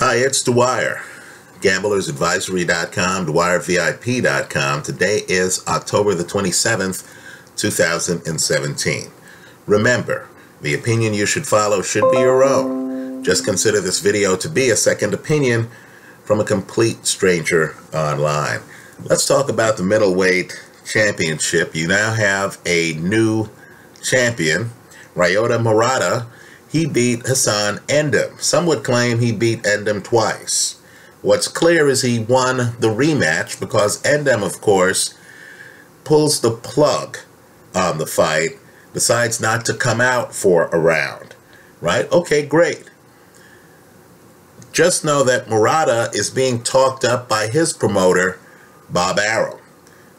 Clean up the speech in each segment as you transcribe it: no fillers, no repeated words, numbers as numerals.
Hi, it's Dwyer, gamblersadvisory.com, dwyervip.com. Today is October the 27th, 2017. Remember, the opinion you should follow should be your own. Just consider this video to be a second opinion from a complete stranger online. Let's talk about the middleweight championship. You now have a new champion, Ryota Murata. He beat Hassan Endem. Some would claim he beat Endem twice. What's clear is he won the rematch because Endem, of course, pulls the plug on the fight, decides not to come out for a round. Right? Okay, great. Just know that Murata is being talked up by his promoter, Bob Arum.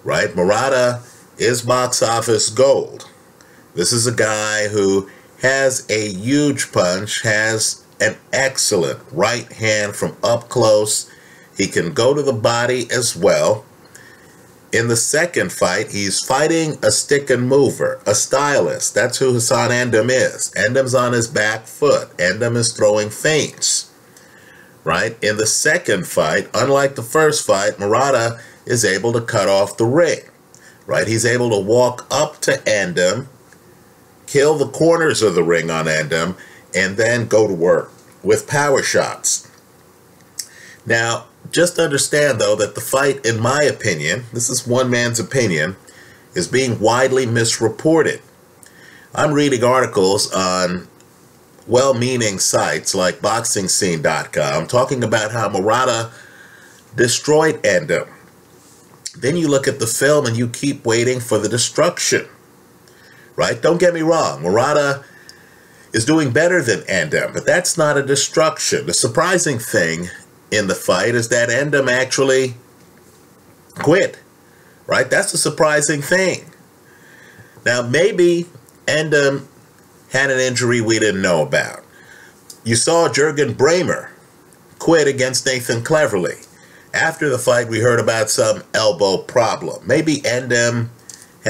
Right? Murata is box office gold. This is a guy who has a huge punch, has an excellent right hand from up close. He can go to the body as well. In the second fight, he's fighting a stick and mover, a stylist. That's who Hassan Endem is. Endem's on his back foot. Endem is throwing feints. Right? In the second fight, unlike the first fight, Murata is able to cut off the ring. Right? He's able to walk up to Endem, kill the corners of the ring on Endem, and then go to work with power shots. Now, just understand, though, that the fight, in my opinion, this is one man's opinion, is being widely misreported. I'm reading articles on well-meaning sites like boxingscene.com talking about how Murata destroyed Endem. Then you look at the film and you keep waiting for the destruction. Right? Don't get me wrong. Murata is doing better than Endem, but that's not a destruction. The surprising thing in the fight is that Endem actually quit. Right? That's the surprising thing. Now, maybe Endem had an injury we didn't know about. You saw Jürgen Brähmer quit against Nathan Cleverly. After the fight, we heard about some elbow problem. Maybe Endem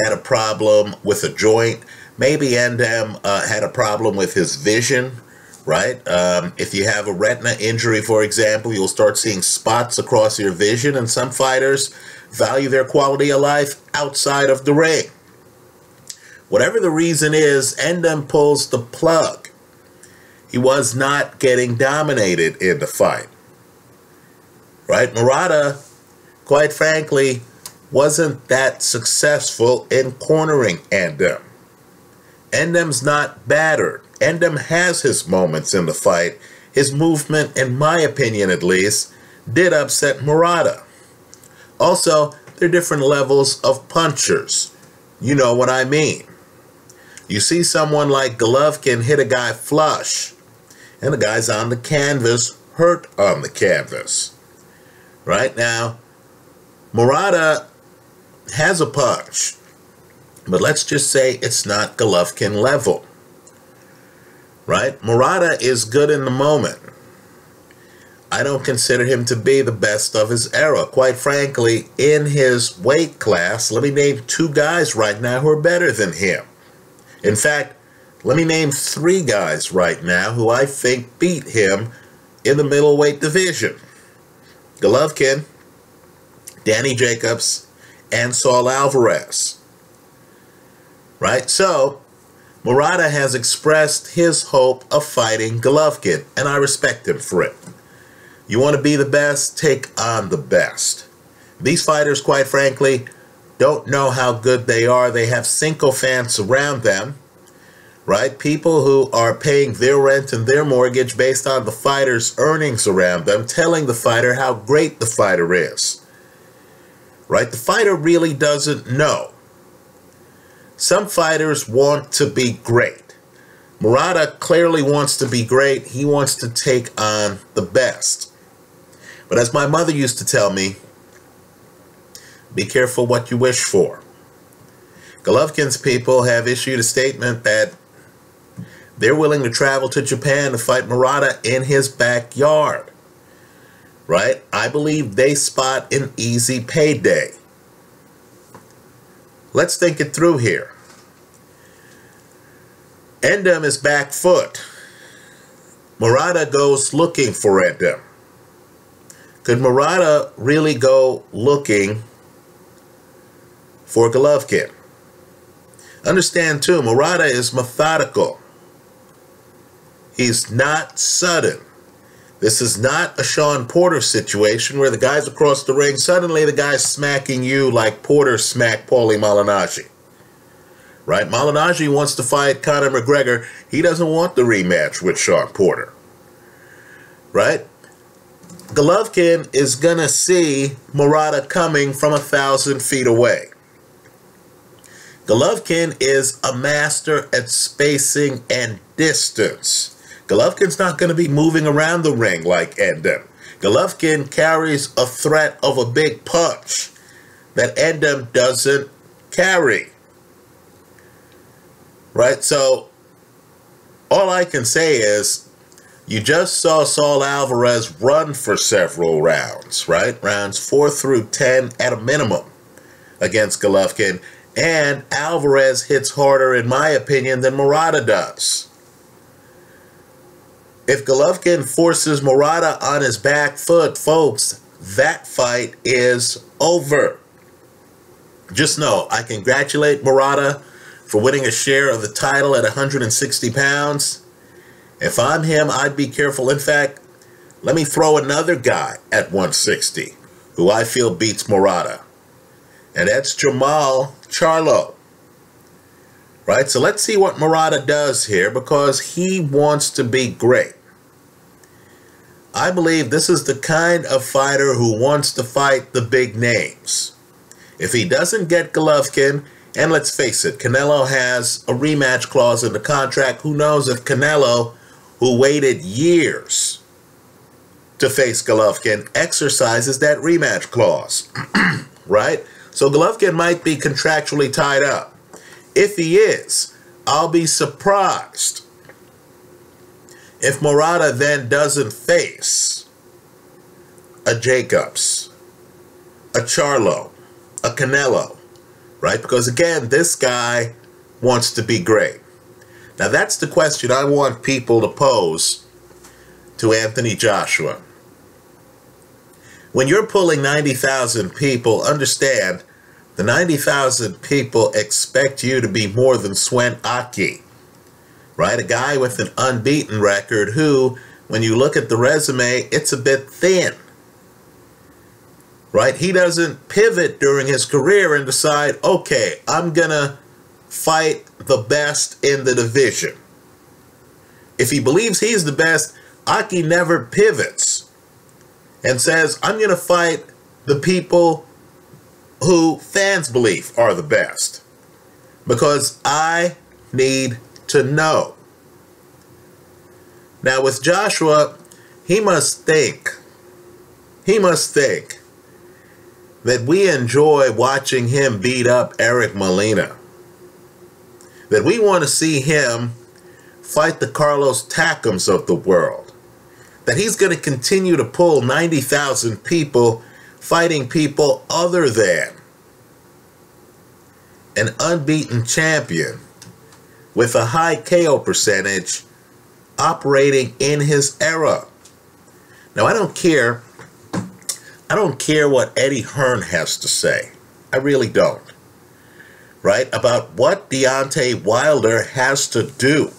had a problem with a joint. Maybe Endem had a problem with his vision, right? If you have a retina injury, for example, you'll start seeing spots across your vision, and some fighters value their quality of life outside of the ring. Whatever the reason is, Endem pulls the plug. He was not getting dominated in the fight, right? Murata, quite frankly, wasn't that successful in cornering Endem. Endem's not battered. Endem has his moments in the fight. His movement, in my opinion at least, did upset Murata. Also, there are different levels of punchers. You know what I mean. You see someone like Golovkin hit a guy flush, and the guy's on the canvas, hurt on the canvas. Right now, Murata has a punch, but let's just say it's not Golovkin level. Right? Murata is good in the moment. I don't consider him to be the best of his era. Quite frankly, in his weight class, let me name two guys right now who are better than him. In fact, let me name three guys right now who I think beat him in the middleweight division. Golovkin, Danny Jacobs, and Saul Alvarez. Right? So, Murata has expressed his hope of fighting Golovkin, and I respect him for it. You want to be the best? Take on the best. These fighters, quite frankly, don't know how good they are. They have sycophants around them, right? People who are paying their rent and their mortgage based on the fighter's earnings around them, telling the fighter how great the fighter is. Right? The fighter really doesn't know. Some fighters want to be great. Murata clearly wants to be great. He wants to take on the best. But as my mother used to tell me, be careful what you wish for. Golovkin's people have issued a statement that they're willing to travel to Japan to fight Murata in his backyard. Right? I believe they spot an easy payday. Let's think it through here. Endem is back foot. Murata goes looking for Endem. Could Murata really go looking for Golovkin? Understand too, Murata is methodical. He's not sudden. This is not a Sean Porter situation where the guy's across the ring, suddenly the guy's smacking you like Porter smacked Paulie Malignaggi. Right? Malignaggi wants to fight Conor McGregor. He doesn't want the rematch with Sean Porter. Right? Golovkin is going to see Murata coming from 1,000 feet away. Golovkin is a master at spacing and distance. Golovkin's not going to be moving around the ring like Endem. Golovkin carries a threat of a big punch that Endem doesn't carry. Right? So, all I can say is, you just saw Saul Alvarez run for several rounds, right? Rounds 4 through 10 at a minimum against Golovkin. And Alvarez hits harder, in my opinion, than Murata does. If Golovkin forces Murata on his back foot, folks, that fight is over. Just know, I congratulate Murata for winning a share of the title at 160 pounds. If I'm him, I'd be careful. In fact, let me throw another guy at 160 who I feel beats Murata. And that's Jamal Charlo. Right? So let's see what Murata does here, because he wants to be great. I believe this is the kind of fighter who wants to fight the big names. If he doesn't get Golovkin, and let's face it, Canelo has a rematch clause in the contract. Who knows if Canelo, who waited years to face Golovkin, exercises that rematch clause. Right? So Golovkin might be contractually tied up. If he is, I'll be surprised if Murata then doesn't face a Jacobs, a Charlo, a Canelo, right? Because again, this guy wants to be great. Now that's the question I want people to pose to Anthony Joshua. When you're pulling 90,000 people, understand the 90,000 people expect you to be more than Swen Aki. Right? A guy with an unbeaten record who, when you look at the resume, it's a bit thin. Right? He doesn't pivot during his career and decide, okay, I'm going to fight the best in the division. If he believes he's the best, Aki never pivots and says, I'm going to fight the people who fans believe are the best. Because I need to know. Now with Joshua, he must think that we enjoy watching him beat up Eric Molina. That we want to see him fight the Carlos Takams of the world. That he's going to continue to pull 90,000 people fighting people other than an unbeaten champion with a high KO percentage operating in his era. Now, I don't care what Eddie Hearn has to say. I really don't. Right? About what Deontay Wilder has to do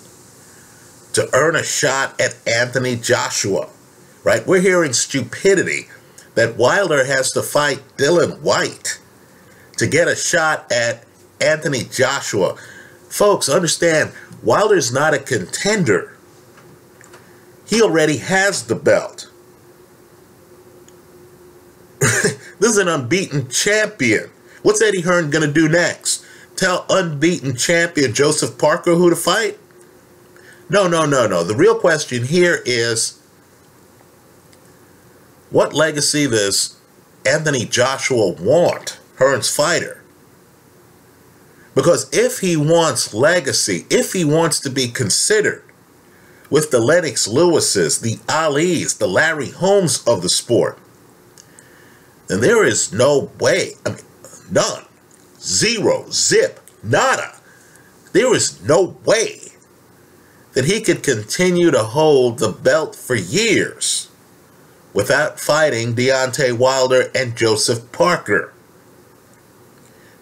to earn a shot at Anthony Joshua. Right? We're hearing stupidity that Wilder has to fight Dylan Whyte to get a shot at Anthony Joshua. Folks, understand, Wilder's not a contender. He already has the belt. This is an unbeaten champion. What's Eddie Hearn going to do next? Tell unbeaten champion Joseph Parker who to fight? No. The real question here is, what legacy does Anthony Joshua want, Hearn's fighter? Because if he wants legacy, if he wants to be considered with the Lennox Lewises, the Alis, the Larry Holmes of the sport, then there is no way, none, zero, zip, nada. There is no way that he could continue to hold the belt for years without fighting Deontay Wilder and Joseph Parker.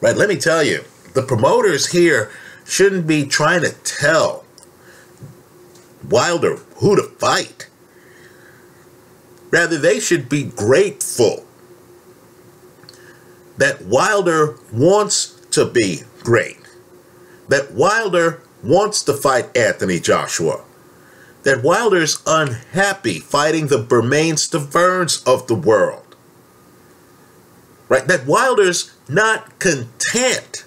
Right, let me tell you, the promoters here shouldn't be trying to tell Wilder who to fight. Rather, they should be grateful that Wilder wants to be great. That Wilder wants to fight Anthony Joshua. That Wilder's unhappy fighting the Bermains-Taverns of the world. Right? That Wilder's not content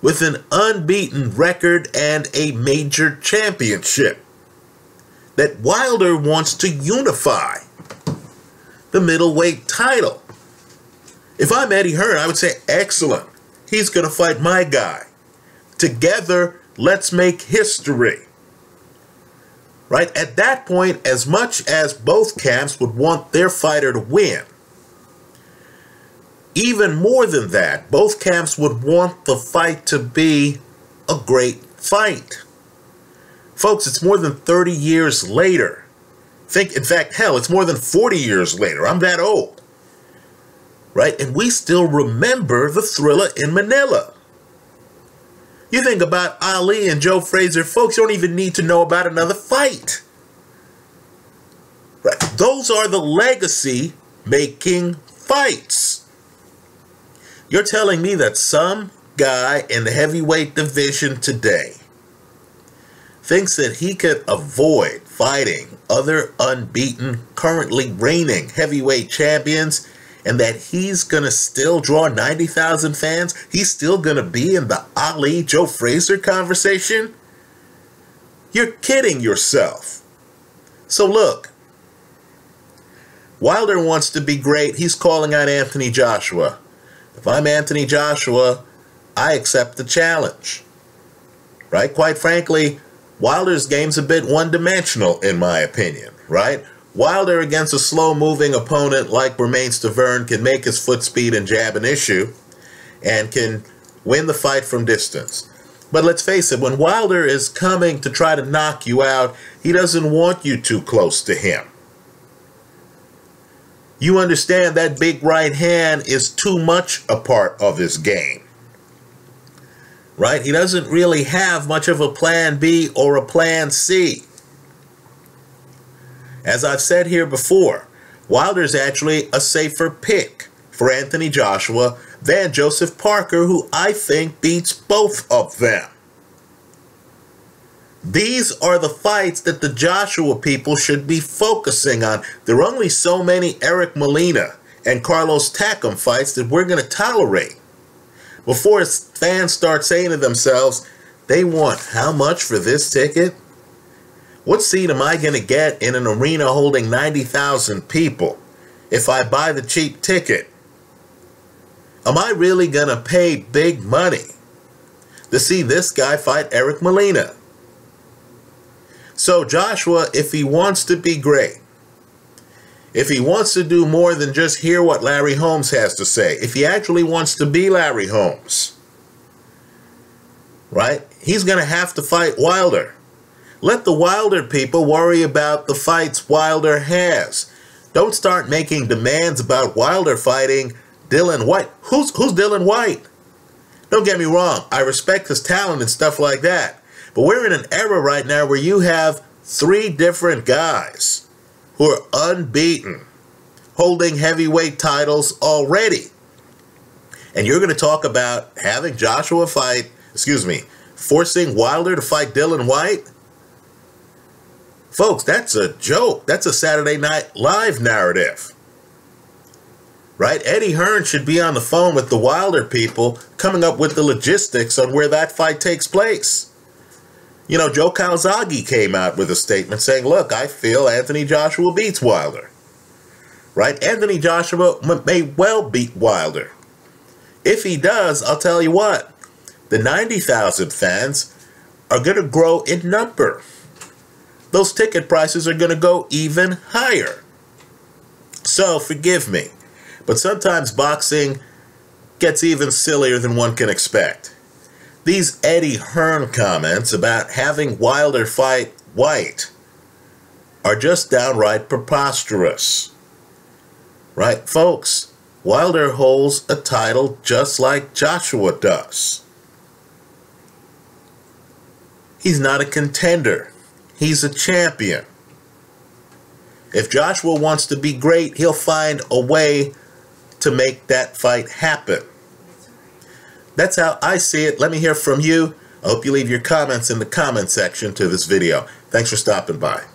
with an unbeaten record and a major championship. That Wilder wants to unify the middleweight title. If I'm Eddie Hearn, I would say, excellent. He's going to fight my guy. Together, let's make history. Right? At that point, as much as both camps would want their fighter to win, even more than that, both camps would want the fight to be a great fight. Folks, it's more than 30 years later. In fact, hell, it's more than 40 years later. I'm that old. Right? And we still remember the thriller in Manila. You think about Ali and Joe Frazier, folks, you don't even need to know about another fight. Right? Those are the legacy-making fights. You're telling me that some guy in the heavyweight division today thinks that he could avoid fighting other unbeaten, currently reigning heavyweight champions, and that he's going to still draw 90,000 fans? He's still going to be in the Ali-Joe Frazier conversation? You're kidding yourself. So look, Wilder wants to be great. He's calling out Anthony Joshua. If I'm Anthony Joshua, I accept the challenge. Right? Quite frankly, Wilder's game's a bit one-dimensional, in my opinion. Right? Wilder against a slow-moving opponent like Bermains-Taverne can make his foot speed and jab an issue and can win the fight from distance. But let's face it, when Wilder is coming to try to knock you out, he doesn't want you too close to him. You understand that big right hand is too much a part of his game. Right? He doesn't really have much of a plan B or a plan C. As I've said here before, Wilder's actually a safer pick for Anthony Joshua than Joseph Parker, who I think beats both of them. These are the fights that the Joshua people should be focusing on. There are only so many Eric Molina and Carlos Takam fights that we're going to tolerate before fans start saying to themselves, they want how much for this ticket? What seat am I going to get in an arena holding 90,000 people if I buy the cheap ticket? Am I really going to pay big money to see this guy fight Eric Molina? So Joshua, if he wants to be great, if he wants to do more than just hear what Larry Holmes has to say, if he actually wants to be Larry Holmes, right, he's going to have to fight Wilder. Let the Wilder people worry about the fights Wilder has. Don't start making demands about Wilder fighting Dillian Whyte. Who's Dillian Whyte? Don't get me wrong, I respect his talent and stuff like that. But we're in an era right now where you have 3 different guys who are unbeaten, holding heavyweight titles already. And you're going to talk about having Joshua fight, forcing Wilder to fight Dillian Whyte? Folks, that's a joke. That's a Saturday Night Live narrative. Right? Eddie Hearn should be on the phone with the Wilder people coming up with the logistics on where that fight takes place. You know, Joe Calzaghe came out with a statement saying, look, I feel Anthony Joshua beats Wilder. Right? Anthony Joshua may well beat Wilder. If he does, I'll tell you what, the 90,000 fans are going to grow in number. Those ticket prices are going to go even higher. So, forgive me, but sometimes boxing gets even sillier than one can expect. These Eddie Hearn comments about having Wilder fight Whyte are just downright preposterous. Right, folks? Wilder holds a title just like Joshua does. He's not a contender. He's a champion. If Joshua wants to be great, he'll find a way to make that fight happen. That's how I see it. Let me hear from you. I hope you leave your comments in the comment section to this video. Thanks for stopping by.